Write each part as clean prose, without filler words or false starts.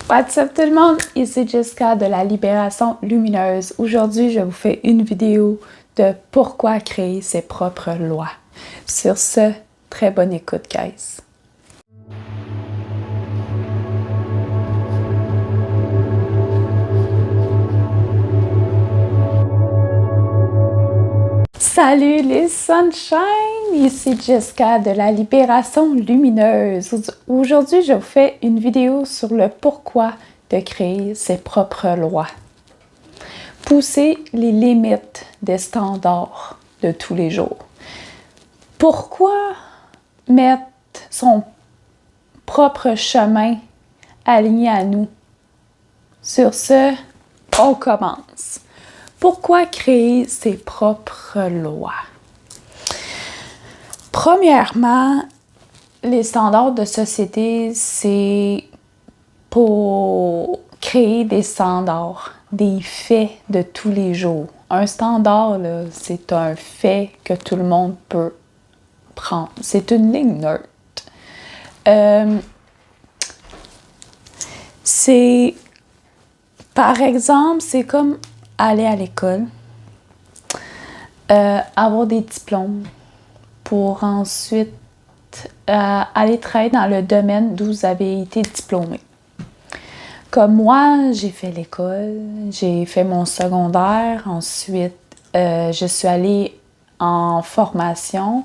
What's up tout le monde? Ici Jessica de la Libération Lumineuse. Aujourd'hui, je vous fais une vidéo de pourquoi créer ses propres lois. Sur ce, très bonne écoute, guys. Salut les sunshine! Ici Jessica de la Libération Lumineuse. Aujourd'hui, je vous fais une vidéo sur le pourquoi de créer ses propres lois. Pousser les limites des standards de tous les jours. Pourquoi mettre son propre chemin aligné à nous? Sur ce, on commence. Pourquoi créer ses propres lois? Premièrement, les standards de société, c'est pour créer des standards, des faits de tous les jours. Un standard, là, c'est un fait que tout le monde peut prendre. C'est une ligne neutre. Par exemple, c'est comme aller à l'école, avoir des diplômes pour ensuite aller travailler dans le domaine d'où vous avez été diplômé. Comme moi, j'ai fait l'école, j'ai fait mon secondaire, ensuite je suis allée en formation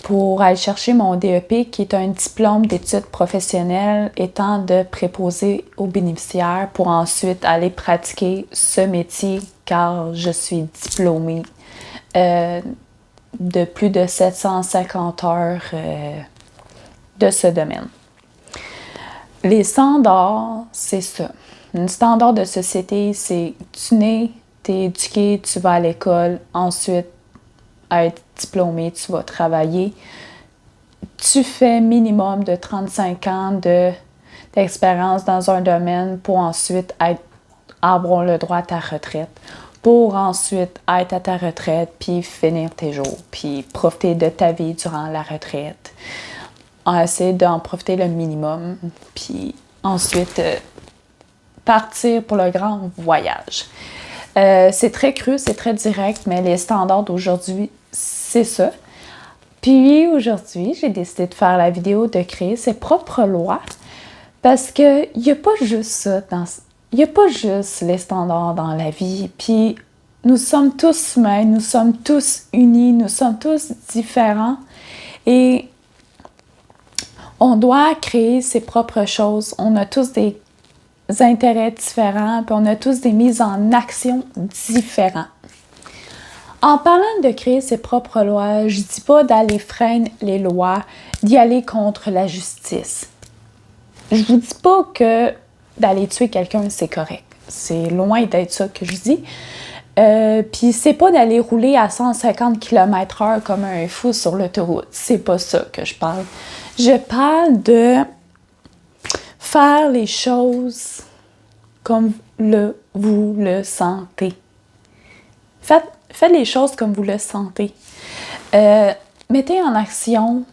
pour aller chercher mon DEP qui est un diplôme d'études professionnelles étant de préposé aux bénéficiaires pour ensuite aller pratiquer ce métier car je suis diplômée de plus de 750 heures de ce domaine. Les standards, c'est ça. Un standard de société, c'est tu nais, tu es éduqué, tu vas à l'école, ensuite à être diplômé, tu vas travailler. Tu fais minimum de 35 ans d'expérience dans un domaine pour ensuite avoir le droit à ta retraite. Pour ensuite être à ta retraite, puis finir tes jours, puis profiter de ta vie durant la retraite. Essayer d'en profiter le minimum, puis ensuite partir pour le grand voyage. C'est très cru, c'est très direct, mais les standards d'aujourd'hui, c'est ça. Puis aujourd'hui, j'ai décidé de faire la vidéo de créer ses propres lois parce qu'il n'y a pas juste ça il n'y a pas juste les standards dans la vie. Puis nous sommes tous humains, nous sommes tous unis, nous sommes tous différents et on doit créer ses propres choses. On a tous des intérêts différents, puis on a tous des mises en action différentes. En parlant de créer ses propres lois, je dis pas d'aller freiner les lois, d'y aller contre la justice. Je vous dis pas que d'aller tuer quelqu'un, c'est correct. C'est loin d'être ça que je dis. Puis c'est pas d'aller rouler à 150 km/h comme un fou sur l'autoroute. C'est pas ça que je parle. Je parle de faire les choses comme vous le sentez. Faites les choses comme vous le sentez. Mettez en action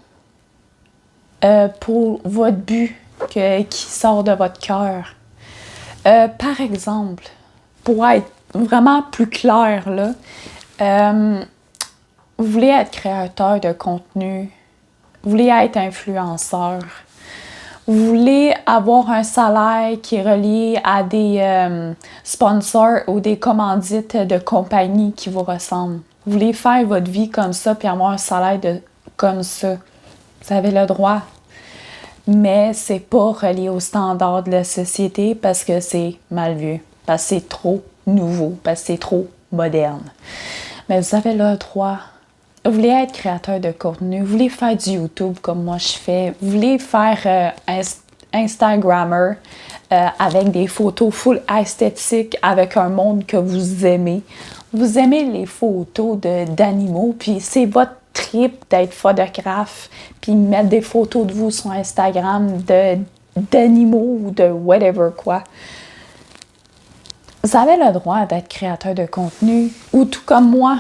pour votre but qui sort de votre cœur. Par exemple, pour être vraiment plus clair, là, vous voulez être créateur de contenu, vous voulez être influenceur, vous voulez avoir un salaire qui est relié à des sponsors ou des commandites de compagnies qui vous ressemblent. Vous voulez faire votre vie comme ça puis avoir un salaire comme ça. Vous avez le droit. Mais c'est pas relié aux standards de la société parce que c'est mal vu, parce que c'est trop nouveau, parce que c'est trop moderne. Mais vous avez le droit. Vous voulez être créateur de contenu, vous voulez faire du YouTube comme moi je fais, vous voulez faire Instagrammer avec des photos full esthétiques avec un monde que vous aimez. Vous aimez les photos d'animaux, puis c'est votre trip d'être photographe, puis mettre des photos de vous sur Instagram d'animaux ou de whatever quoi. Vous avez le droit d'être créateur de contenu ou tout comme moi,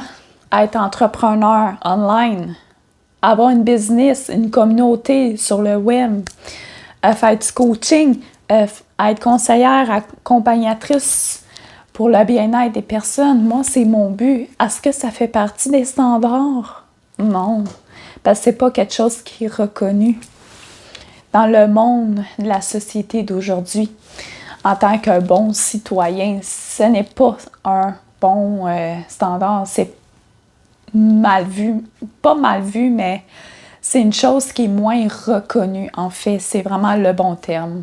être entrepreneur online, avoir une business, une communauté sur le web, faire du coaching. être conseillère, accompagnatrice pour le bien-être des personnes. Moi, c'est mon but. Est-ce que ça fait partie des standards? Non, parce que c'est pas quelque chose qui est reconnu dans le monde de la société d'aujourd'hui. En tant qu'un bon citoyen, ce n'est pas un bon standard. C'est mal vu. Pas mal vu, mais c'est une chose qui est moins reconnue, en fait. C'est vraiment le bon terme.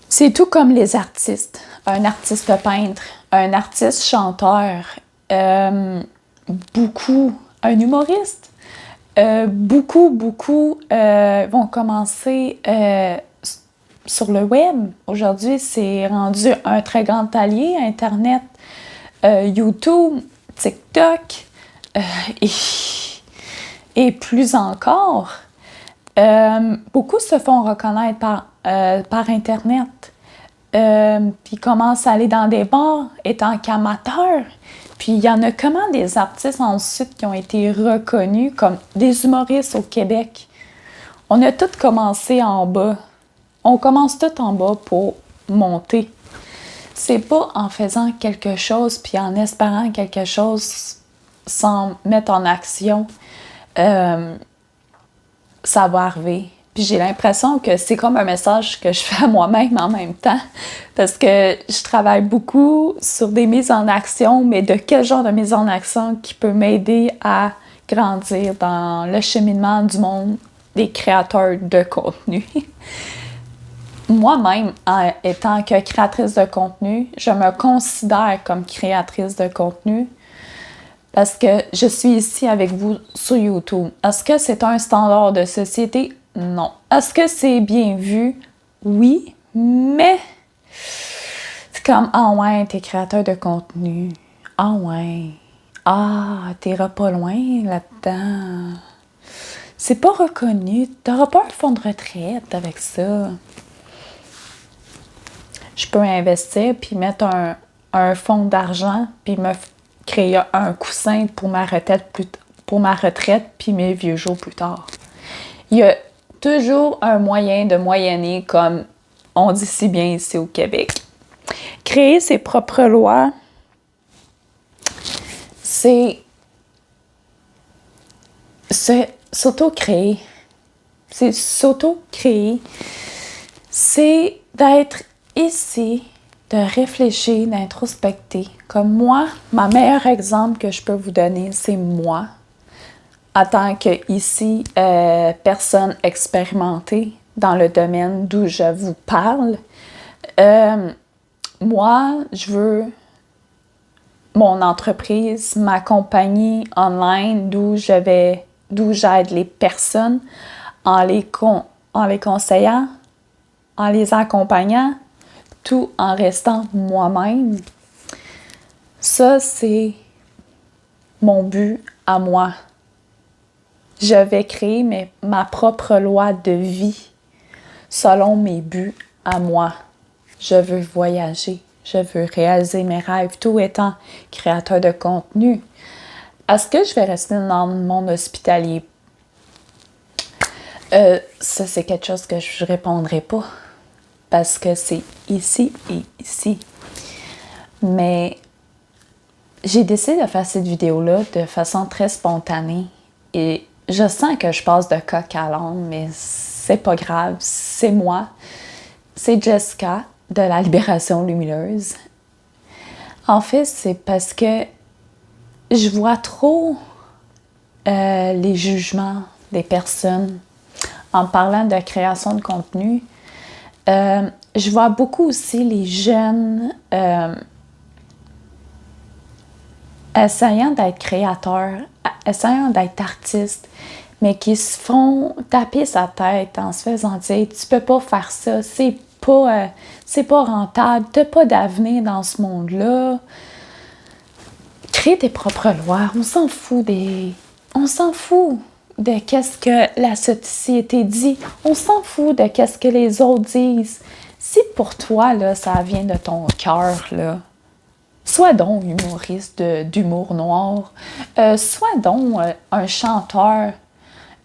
C'est tout comme les artistes. Un artiste peintre, un artiste chanteur, un humoriste. Beaucoup vont commencer sur le web. Aujourd'hui, c'est rendu un très grand allié, Internet, YouTube, TikTok et plus encore. Beaucoup se font reconnaître par Internet. Puis commencent à aller dans des bars étant qu'amateurs. Puis il y en a comment des artistes ensuite qui ont été reconnus comme des humoristes au Québec. On a tous commencé en bas. On commence tout en bas pour monter. C'est pas en faisant quelque chose puis en espérant quelque chose sans mettre en action, ça va arriver. Puis j'ai l'impression que c'est comme un message que je fais à moi-même en même temps, parce que je travaille beaucoup sur des mises en action, mais de quel genre de mise en action qui peut m'aider à grandir dans le cheminement du monde des créateurs de contenu. Moi-même, en étant que créatrice de contenu, je me considère comme créatrice de contenu parce que je suis ici avec vous sur YouTube. Est-ce que c'est un standard de société? Non. Est-ce que c'est bien vu? Oui, mais c'est comme, ah ouais, t'es créateur de contenu. Ah ouais. Ah, t'iras pas loin là-dedans. C'est pas reconnu. T'auras pas un fonds de retraite avec ça. Je peux investir puis mettre un fonds d'argent puis me créer un coussin pour ma retraite puis mes vieux jours plus tard. Il y a toujours un moyen de moyenner, comme on dit si bien ici au Québec. Créer ses propres lois, c'est s'auto-créer. C'est s'auto-créer. C'est d'être ici, de réfléchir, d'introspecter. Comme moi, ma meilleur exemple que je peux vous donner, c'est moi. En tant que ici, personne expérimentée dans le domaine d'où je vous parle, moi, je veux mon entreprise, ma compagnie online d'où j'aide les personnes en les conseillant, en les accompagnant, tout en restant moi-même. Ça, c'est mon but à moi. Je vais créer ma propre loi de vie selon mes buts à moi. Je veux voyager, je veux réaliser mes rêves, tout étant créateur de contenu. Est-ce que je vais rester dans le monde hospitalier? Ça, c'est quelque chose que je ne répondrai pas parce que c'est ici et ici. Mais j'ai décidé de faire cette vidéo-là de façon très spontanée et je sens que je passe de coq à l'âne, mais c'est pas grave, c'est moi. C'est Jessica de la Libération Lumineuse. En fait, c'est parce que je vois trop les jugements des personnes en parlant de création de contenu. Je vois beaucoup aussi les jeunes essayant d'être créateurs, essayant d'être artistes, mais qui se font taper sa tête en se faisant dire « Tu peux pas faire ça, c'est pas rentable, t'as pas d'avenir dans ce monde-là. » Crée tes propres lois, on s'en fout de qu'est-ce que la société dit, on s'en fout de qu'est-ce que les autres disent. Si pour toi, là, ça vient de ton cœur, là, sois donc humoriste d'humour noir, sois donc un chanteur,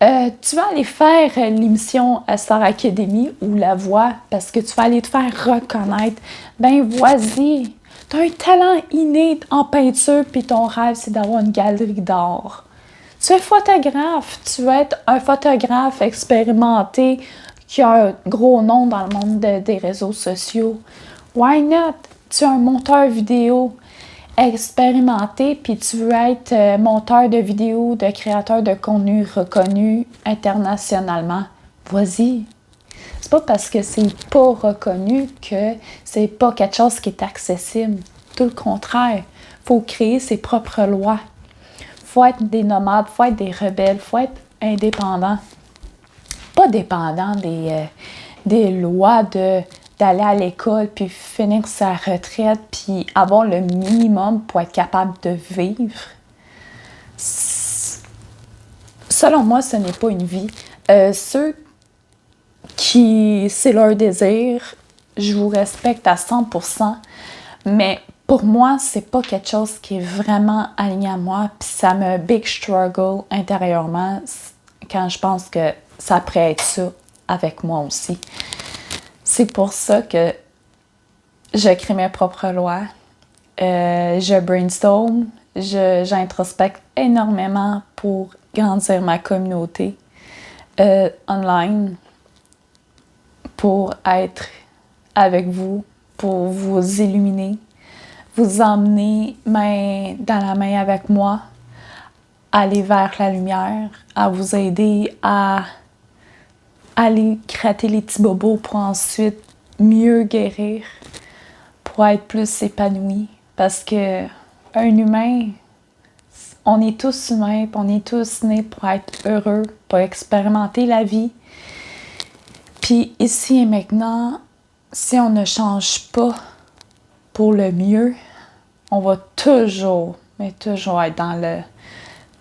Tu vas aller faire l'émission à Star Academy ou La Voix parce que tu vas aller te faire reconnaître. Ben, vas-y! Tu as un talent inné en peinture, puis ton rêve, c'est d'avoir une galerie d'art. Tu es photographe, tu vas être un photographe expérimenté qui a un gros nom dans le monde des réseaux sociaux. Why not? Tu es un monteur vidéo expérimenté, puis tu veux être monteur de vidéos, de créateur de contenu reconnu internationalement. Vas-y! C'est pas parce que c'est pas reconnu que c'est pas quelque chose qui est accessible. Tout le contraire. Faut créer ses propres lois. Faut être des nomades, faut être des rebelles, faut être indépendant. Pas dépendant des lois d'aller à l'école, puis finir sa retraite, puis avoir le minimum pour être capable de vivre. Selon moi, ce n'est pas une vie. Ceux qui, c'est leur désir, je vous respecte à 100%, mais pour moi, c'est pas quelque chose qui est vraiment aligné à moi, puis ça me big struggle intérieurement quand je pense que ça pourrait être ça avec moi aussi. C'est pour ça que je crée mes propres lois, je brainstorm, j'introspecte énormément pour grandir ma communauté online, pour être avec vous, pour vous illuminer, vous emmener main dans la main avec moi, aller vers la lumière, à vous aider à aller gratter les petits bobos pour ensuite mieux guérir, pour être plus épanoui. Parce que un humain, on est tous humains, on est tous nés pour être heureux, pour expérimenter la vie. Puis ici et maintenant, si on ne change pas pour le mieux, on va toujours, mais toujours être dans le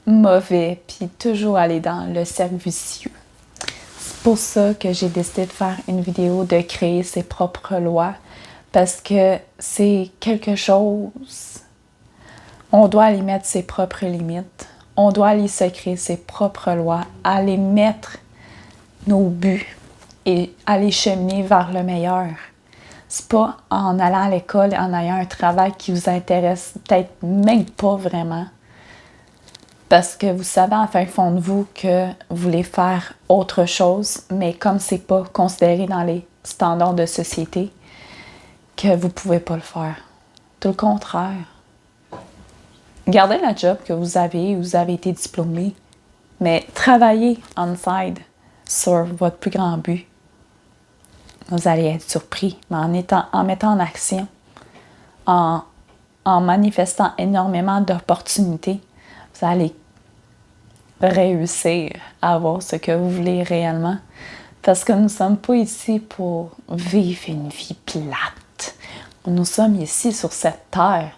mauvais, puis toujours aller dans le cercle vicieux. C'est pour ça que j'ai décidé de faire une vidéo de créer ses propres lois, parce que c'est quelque chose, on doit aller mettre ses propres limites, on doit aller se créer ses propres lois, aller mettre nos buts et aller cheminer vers le meilleur. C'est pas en allant à l'école et en ayant un travail qui vous intéresse peut-être même pas vraiment. Parce que vous savez en fin fond de vous que vous voulez faire autre chose, mais comme c'est pas considéré dans les standards de société, que vous pouvez pas le faire. Tout le contraire. Gardez le job que vous avez été diplômé, mais travaillez on-side sur votre plus grand but. Vous allez être surpris, mais en mettant en action, en manifestant énormément d'opportunités, vous allez réussir à avoir ce que vous voulez réellement. Parce que nous ne sommes pas ici pour vivre une vie plate. Nous sommes ici sur cette terre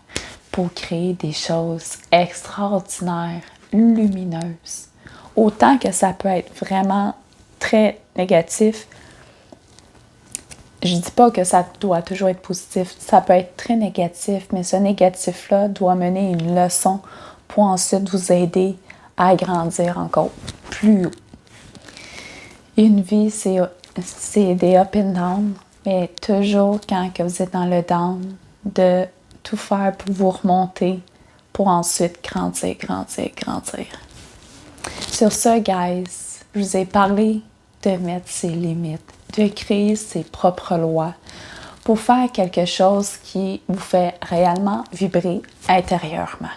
pour créer des choses extraordinaires, lumineuses. Autant que ça peut être vraiment très négatif, je dis pas que ça doit toujours être positif, ça peut être très négatif, mais ce négatif-là doit mener une leçon pour ensuite vous aider à grandir encore plus haut. Une vie, c'est des up and down, mais toujours quand que vous êtes dans le down, de tout faire pour vous remonter, pour ensuite grandir. Sur ce, guys, je vous ai parlé de mettre ses limites, de créer ses propres lois pour faire quelque chose qui vous fait réellement vibrer intérieurement.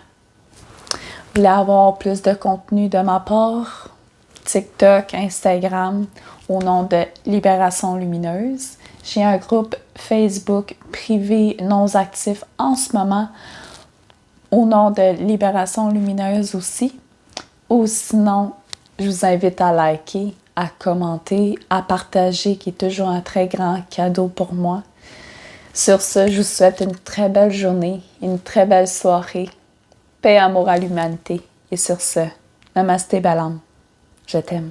Vous voulez avoir plus de contenu de ma part? TikTok, Instagram, au nom de Libération Lumineuse. J'ai un groupe Facebook privé non actif en ce moment au nom de Libération Lumineuse aussi. Ou sinon, je vous invite à liker, à commenter, à partager, qui est toujours un très grand cadeau pour moi. Sur ce, je vous souhaite une très belle journée, une très belle soirée. Paix, amour à l'humanité. Et sur ce, Namasté Balam. Je t'aime.